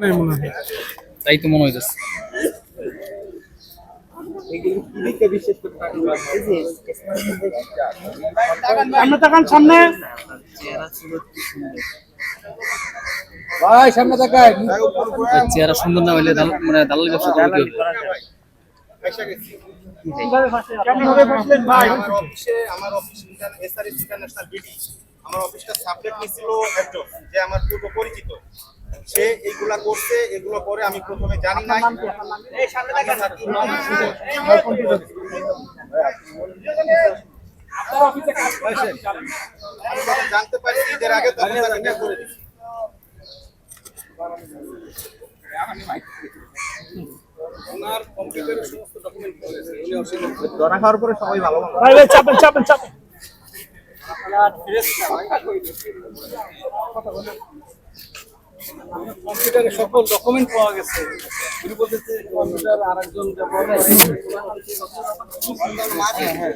নাই মনে হয়। তাই তো মনে হইতেছে। সামনে তাকান সামনে। ভাই সামনে তাকায়। চেহারা সুন্দর না হইলে মানে দালালি ব্যবসা করবে কি হবে? কেমন ভাবে বসলেন ভাই? আমার অফিস এসআরএস ইন্টারন্যাশনাল বিডি আমার অফিসটা সাবলেট নিছিল একজন যে আমার পূর্ব পরিচিত। সে এইগুলা করছে, এগুলো করে আমি প্রথমে জানি নাই। এই সামনে দেখেন জানতে পারি ঈদের আগে তখন তাকে বের করে দিচ্ছি। ওনার কম্পিউটারের সমস্ত ডকুমেন্ট করেছে, উনি অস্বীকার করেছেন। ধরা খাওয়ার পরে সবাই ভালো ভাই ভাই চাপেন চাপেন চাপেন। কম্পিউটারে সকল ডকুমেন্ট পাওয়া গেছে। উনি বলতেছে কম্পিউটার আরেকজন যে বলে মারে নাই।